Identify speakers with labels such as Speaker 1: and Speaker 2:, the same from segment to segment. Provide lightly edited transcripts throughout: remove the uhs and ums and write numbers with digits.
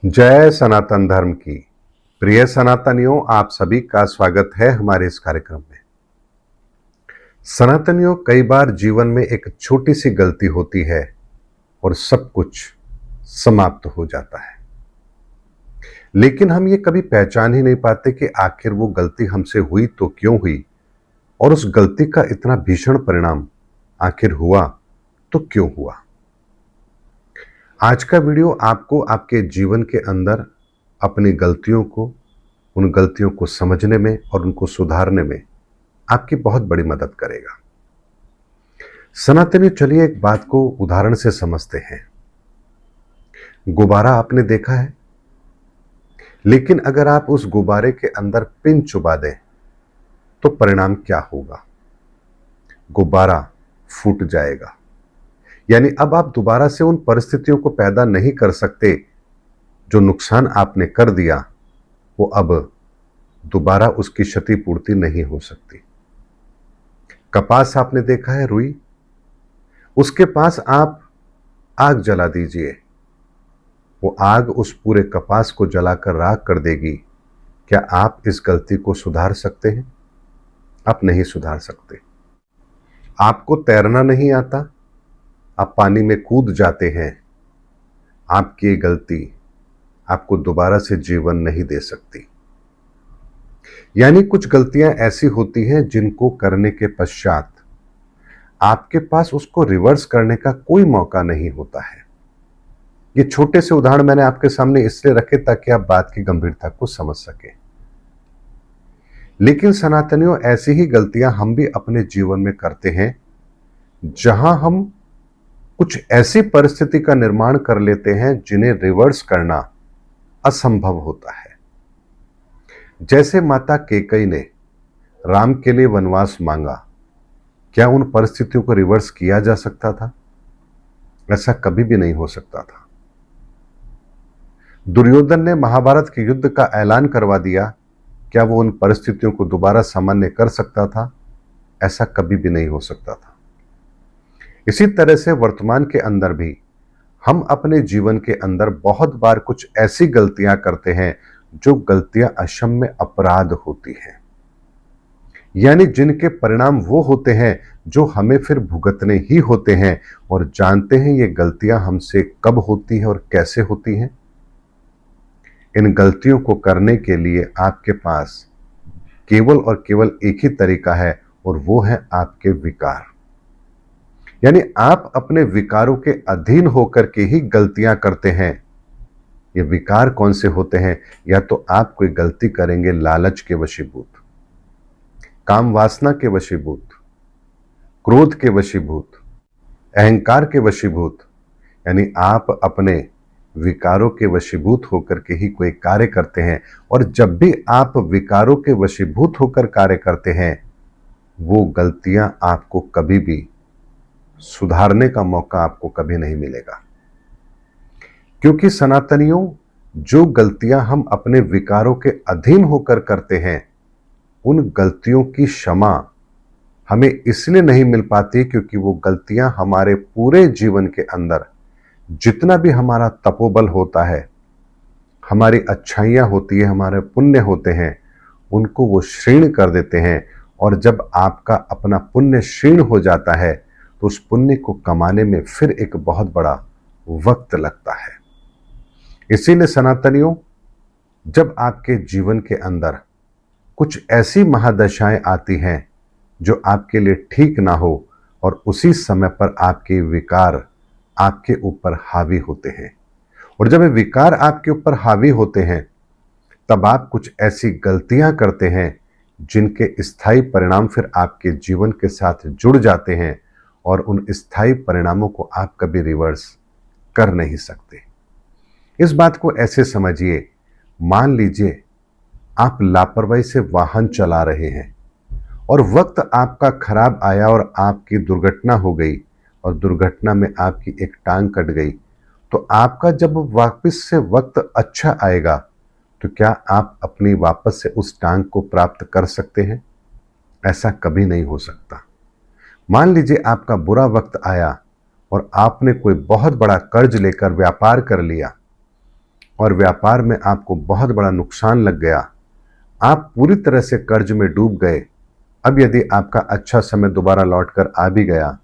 Speaker 1: जय सनातन धर्म की। प्रिय सनातनियों, आप सभी का स्वागत है हमारे इस कार्यक्रम में। सनातनियों, कई बार जीवन में एक छोटी सी गलती होती है और सब कुछ समाप्त हो जाता है, लेकिन हम ये कभी पहचान ही नहीं पाते कि आखिर वो गलती हमसे हुई तो क्यों हुई, और उस गलती का इतना भीषण परिणाम आखिर हुआ तो क्यों हुआ। आज का वीडियो आपको आपके जीवन के अंदर अपनी गलतियों को, उन गलतियों को समझने में और उनको सुधारने में आपकी बहुत बड़ी मदद करेगा। सनातनी, चलिए एक बात को उदाहरण से समझते हैं। गुब्बारा आपने देखा है, लेकिन अगर आप उस गुब्बारे के अंदर पिन चुबा दें तो परिणाम क्या होगा? गुब्बारा फूट जाएगा। यानी अब आप दोबारा से उन परिस्थितियों को पैदा नहीं कर सकते जो नुकसान आपने कर दिया, वो अब दोबारा उसकी क्षतिपूर्ति नहीं हो सकती। कपास आपने देखा है, रुई, उसके पास आप आग जला दीजिए, वो आग उस पूरे कपास को जलाकर राख कर देगी। क्या आप इस गलती को सुधार सकते हैं? आप नहीं सुधार सकते। आपको तैरना नहीं आता, आप पानी में कूद जाते हैं, आपकी ये गलती आपको दोबारा से जीवन नहीं दे सकती। यानी कुछ गलतियां ऐसी होती हैं जिनको करने के पश्चात आपके पास उसको रिवर्स करने का कोई मौका नहीं होता है। ये छोटे से उदाहरण मैंने आपके सामने इसलिए रखे ताकि आप बात की गंभीरता को समझ सकें। लेकिन सनातनियों, ऐसी ही गलतियां हम भी अपने जीवन में करते हैं, जहां हम कुछ ऐसी परिस्थिति का निर्माण कर लेते हैं जिन्हें रिवर्स करना असंभव होता है। जैसे माता कैकेयी ने राम के लिए वनवास मांगा, क्या उन परिस्थितियों को रिवर्स किया जा सकता था? ऐसा कभी भी नहीं हो सकता था। दुर्योधन ने महाभारत के युद्ध का ऐलान करवा दिया, क्या वो उन परिस्थितियों को दोबारा सामान्य कर सकता था? ऐसा कभी भी नहीं हो सकता था। इसी तरह से वर्तमान के अंदर भी हम अपने जीवन के अंदर बहुत बार कुछ ऐसी गलतियां करते हैं जो गलतियां अक्षम्य अपराध होती हैं, यानी जिनके परिणाम वो होते हैं जो हमें फिर भुगतने ही होते हैं। और जानते हैं ये गलतियां हमसे कब होती हैं और कैसे होती हैं? इन गलतियों को करने के लिए आपके पास केवल और केवल एक ही तरीका है, और वो है आपके विकार। यानी आप अपने विकारों के अधीन होकर के ही गलतियां करते हैं। ये विकार कौन से होते हैं? या तो आप कोई गलती करेंगे लालच के वशीभूत, काम वासना के वशीभूत, क्रोध के वशीभूत, अहंकार के वशीभूत। यानी आप अपने विकारों के वशीभूत होकर के ही कोई कार्य करते हैं। और जब भी आप विकारों के वशीभूत होकर कार्य करते हैं, वो गलतियां आपको कभी भी सुधारने का मौका आपको कभी नहीं मिलेगा। क्योंकि सनातनियों, जो गलतियां हम अपने विकारों के अधीन होकर करते हैं, उन गलतियों की क्षमा हमें इसलिए नहीं मिल पाती क्योंकि वो गलतियां हमारे पूरे जीवन के अंदर जितना भी हमारा तपोबल होता है, हमारी अच्छाइयां होती है, हमारे पुण्य होते हैं, उनको वो क्षीण कर देते हैं। और जब आपका अपना पुण्य क्षीण हो जाता है तो उस पुण्य को कमाने में फिर एक बहुत बड़ा वक्त लगता है। इसीलिए सनातनियों, जब आपके जीवन के अंदर कुछ ऐसी महादशाएं आती हैं जो आपके लिए ठीक ना हो, और उसी समय पर आपके विकार आपके ऊपर हावी होते हैं, और जब ये विकार आपके ऊपर हावी होते हैं, तब आप कुछ ऐसी गलतियां करते हैं जिनके स्थायी परिणाम फिर आपके जीवन के साथ जुड़ जाते हैं, और उन स्थायी परिणामों को आप कभी रिवर्स कर नहीं सकते। इस बात को ऐसे समझिए, मान लीजिए आप लापरवाही से वाहन चला रहे हैं और वक्त आपका खराब आया और आपकी दुर्घटना हो गई, और दुर्घटना में आपकी एक टांग कट गई, तो आपका जब वापस से वक्त अच्छा आएगा तो क्या आप अपनी वापस से उस टांग को प्राप्त कर सकते हैं? ऐसा कभी नहीं हो सकता। मान लीजिए आपका बुरा वक्त आया और आपने कोई बहुत बड़ा कर्ज लेकर व्यापार कर लिया, और व्यापार में आपको बहुत बड़ा नुकसान लग गया, आप पूरी तरह से कर्ज में डूब गए, अब यदि आपका अच्छा समय दोबारा लौट कर आ भी गया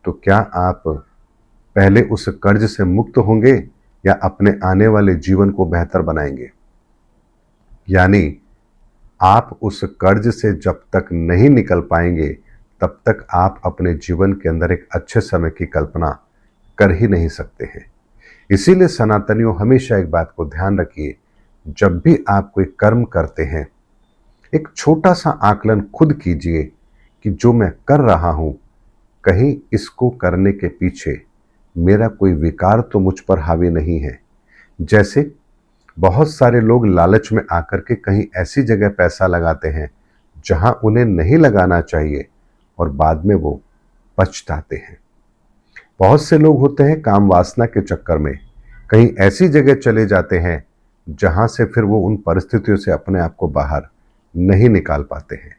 Speaker 1: तो क्या आप पहले उस कर्ज से मुक्त होंगे या अपने आने वाले जीवन को बेहतर बनाएंगे? यानी आप उस कर्ज से जब तक नहीं निकल पाएंगे तब तक आप अपने जीवन के अंदर एक अच्छे समय की कल्पना कर ही नहीं सकते हैं। इसीलिए सनातनियों, हमेशा एक बात को ध्यान रखिए, जब भी आप कोई कर्म करते हैं एक छोटा सा आकलन खुद कीजिए कि जो मैं कर रहा हूं, कहीं इसको करने के पीछे मेरा कोई विकार तो मुझ पर हावी नहीं है। जैसे बहुत सारे लोग लालच में आकर के कहीं ऐसी जगह पैसा लगाते हैं जहां उन्हें नहीं लगाना चाहिए और बाद में वो पछताते हैं। बहुत से लोग होते हैं काम वासना के चक्कर में कहीं ऐसी जगह चले जाते हैं जहां से फिर वो उन परिस्थितियों से अपने आप को बाहर नहीं निकाल पाते हैं।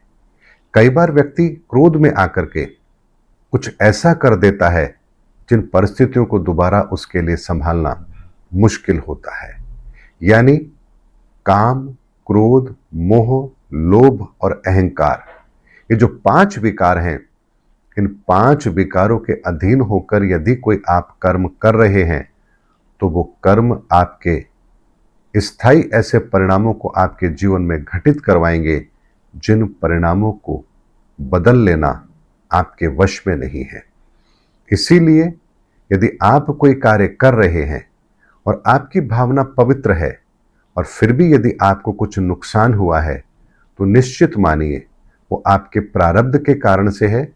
Speaker 1: कई बार व्यक्ति क्रोध में आकर के कुछ ऐसा कर देता है जिन परिस्थितियों को दोबारा उसके लिए संभालना मुश्किल होता है। यानी काम, क्रोध, मोह, लोभ और अहंकार, ये जो 5 विकार हैं, इन 5 विकारों के अधीन होकर यदि कोई आप कर्म कर रहे हैं तो वो कर्म आपके स्थायी ऐसे परिणामों को आपके जीवन में घटित करवाएंगे जिन परिणामों को बदल लेना आपके वश में नहीं है। इसीलिए यदि आप कोई कार्य कर रहे हैं और आपकी भावना पवित्र है और फिर भी यदि आपको कुछ नुकसान हुआ है तो निश्चित मानिए वो आपके प्रारब्ध के कारण से है,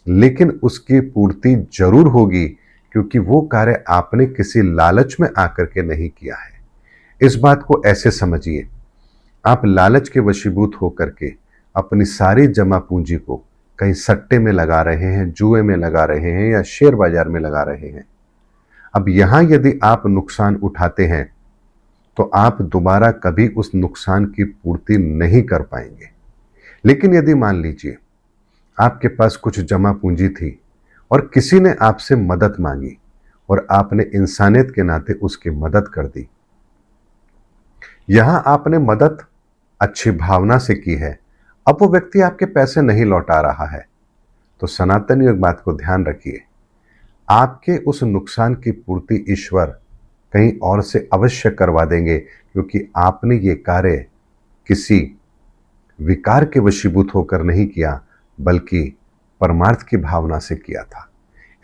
Speaker 1: लेकिन उसकी पूर्ति जरूर होगी, क्योंकि वो कार्य आपने किसी लालच में आकर के नहीं किया है। इस बात को ऐसे समझिए, आप लालच के वशीभूत होकर के अपनी सारी जमा पूंजी को कहीं सट्टे में लगा रहे हैं, जुए में लगा रहे हैं या शेयर बाजार में लगा रहे हैं। अब यहां यदि आप नुकसान उठाते हैं तो आप दोबारा कभी उस नुकसान की पूर्ति नहीं कर पाएंगे। लेकिन यदि मान लीजिए आपके पास कुछ जमा पूंजी थी और किसी ने आपसे मदद मांगी और आपने इंसानियत के नाते उसकी मदद कर दी, यहां आपने मदद अच्छी भावना से की है, अब वो व्यक्ति आपके पैसे नहीं लौटा रहा है, तो सनातनी एक बात को ध्यान रखिए, आपके उस नुकसान की पूर्ति ईश्वर कहीं और से अवश्य करवा देंगे, क्योंकि आपने ये कार्य किसी विकार के वशीभूत होकर नहीं किया बल्कि परमार्थ की भावना से किया था।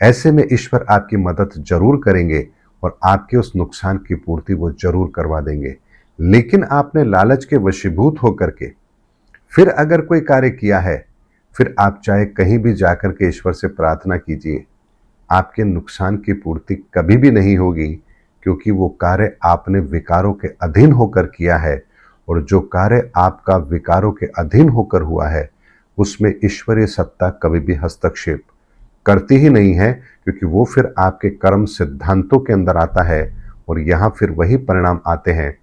Speaker 1: ऐसे में ईश्वर आपकी मदद जरूर करेंगे और आपके उस नुकसान की पूर्ति वो जरूर करवा देंगे। लेकिन आपने लालच के वशीभूत होकर के फिर अगर कोई कार्य किया है, फिर आप चाहे कहीं भी जाकर के ईश्वर से प्रार्थना कीजिए, आपके नुकसान की पूर्ति कभी भी नहीं होगी, क्योंकि वो कार्य आपने विकारों के अधीन होकर किया है और जो कार्य आपका विकारों के अधीन होकर हुआ है उसमें ईश्वरीय सत्ता कभी भी हस्तक्षेप करती ही नहीं है, क्योंकि वो फिर आपके कर्म सिद्धांतों के अंदर आता है और यहाँ फिर वही परिणाम आते हैं,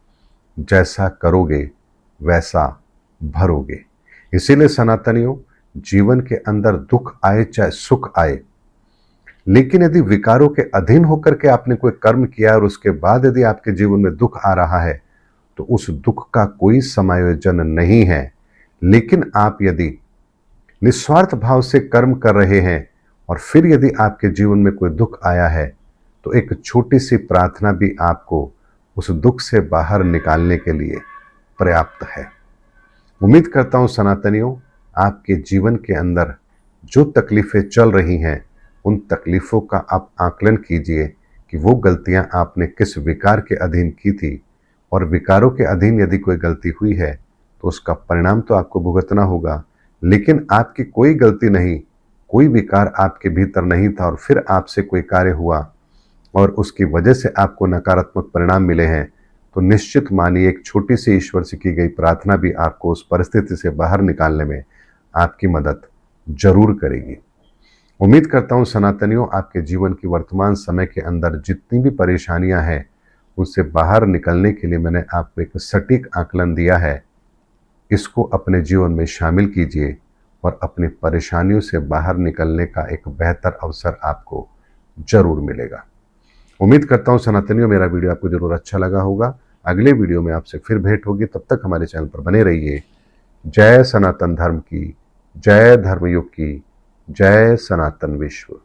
Speaker 1: जैसा करोगे वैसा भरोगे। इसीलिए सनातनियों, जीवन के अंदर दुख आए चाहे सुख आए, लेकिन यदि विकारों के अधीन होकर के आपने कोई कर्म किया और उसके बाद यदि आपके जीवन में दुख आ रहा है तो उस दुख का कोई समायोजन नहीं है। लेकिन आप यदि निस्वार्थ भाव से कर्म कर रहे हैं और फिर यदि आपके जीवन में कोई दुख आया है तो एक छोटी सी प्रार्थना भी आपको उस दुख से बाहर निकालने के लिए पर्याप्त है। उम्मीद करता हूं सनातनियों, आपके जीवन के अंदर जो तकलीफें चल रही हैं उन तकलीफों का आप आकलन कीजिए कि वो गलतियां आपने किस विकार के अधीन की थी, और विकारों के अधीन यदि कोई गलती हुई है तो उसका परिणाम तो आपको भुगतना होगा। लेकिन आपकी कोई गलती नहीं, कोई विकार आपके भीतर नहीं था और फिर आपसे कोई कार्य हुआ और उसकी वजह से आपको नकारात्मक परिणाम मिले हैं, तो निश्चित मानिए एक छोटी सी ईश्वर से की गई प्रार्थना भी आपको उस परिस्थिति से बाहर निकालने में आपकी मदद जरूर करेगी। उम्मीद करता हूं सनातनियों, आपके जीवन की वर्तमान समय के अंदर जितनी भी परेशानियां हैं उससे बाहर निकलने के लिए मैंने आपको एक सटीक आकलन दिया है। इसको अपने जीवन में शामिल कीजिए और अपनी परेशानियों से बाहर निकलने का एक बेहतर अवसर आपको जरूर मिलेगा। उम्मीद करता हूं सनातनियों, मेरा वीडियो आपको जरूर अच्छा लगा होगा। अगले वीडियो में आपसे फिर भेंट होगी। तब तक हमारे चैनल पर बने रहिए। जय सनातन धर्म की, जय धर्मयुग की, जय सनातन विश्व।